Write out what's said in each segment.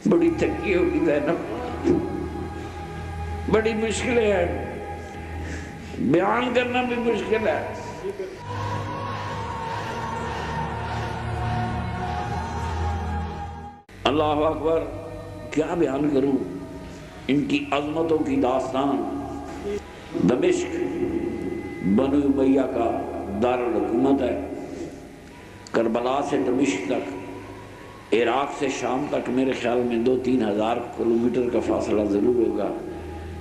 بڑی تھکی ہوگی زینب، بڑی مشکلیں ہیں، بیان کرنا بھی مشکل ہے۔ اللہ اکبر، کیا بیان کروں ان کی عظمتوں کی داستان۔ دمشق بنو امیہ کا دارالحکومت ہے، کربلا سے دمشق تک، عراق سے شام تک میرے خیال میں 2-3 ہزار کلومیٹر کا فاصلہ ضرور ہوگا،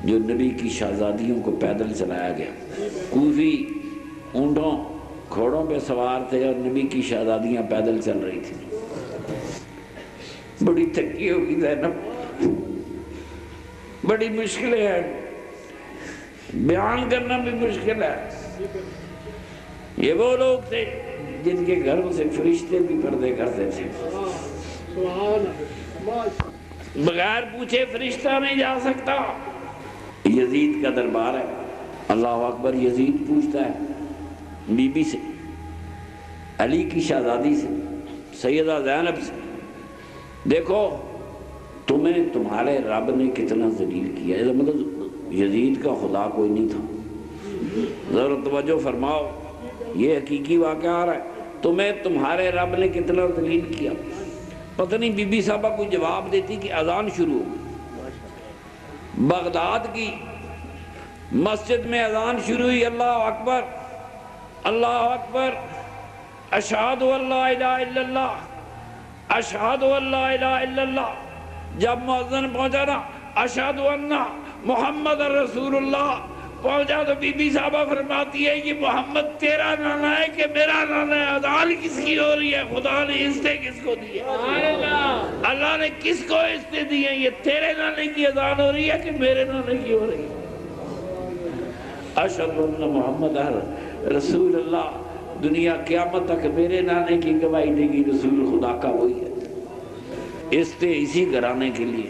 جو نبی کی شہزادیوں کو پیدل چلایا گیا۔ کوفی اونٹوں گھوڑوں پہ سوار تھے اور نبی کی شہزادیاں پیدل چل رہی تھیں۔ بڑی تھکی ہوگی زینب، بڑی مشکلیں ہیں، بیان کرنا بھی مشکل ہے۔ یہ وہ لوگ تھے جن کے گھروں سے فرشتے بھی پردے کرتے تھے، بغیر پوچھے فرشتہ نہیں جا سکتا۔ یزید کا دربار ہے، اللہ اکبر، یزید پوچھتا ہے بی بی سے، علی کی شہزادی سے، سیدہ زینب سے، دیکھو تمہیں تمہارے رب نے کتنا ذلیل کیا ہے۔ مطلب یزید کا خدا کوئی نہیں تھا، ذرا توجہ فرماؤ، یہ حقیقی واقعہ آ رہا ہے، تمہیں تمہارے رب نے کتنا ذلیل کیا۔ پتہ نہیں بی بی صاحبہ کو جواب دیتی کہ اذان شروع ہو گئی، بغداد کی مسجد میں اذان شروع ہوئی، اللہ اکبر اللہ اکبر، اشہد ان لا الہ الا اللہ، اشہد ان لا الہ الا اللہ۔ جب مؤذن پہنچا نا اشہد ان محمد رسول اللہ پہنچا تو بی بی صاحبہ فرماتی ہے یہ محمد تیرا نانا ہے کہ میرا نانا ہے؟ اذان کس کی ہو رہی ہے؟ خدا نے عزتیں کس کو دی ہے؟ اللہ نے کس کو عزتیں دی ہیں؟ یہ تیرے نانے کی اذان ہو رہی ہے کہ میرے نانے کی ہو رہی ہے؟ اشہد ان محمد رسول اللہ، دنیا قیامت تک میرے نانے کی گواہی دے گی، رسول خدا کا وہی ہے۔ عزتیں اسی گھرانے کے لیے۔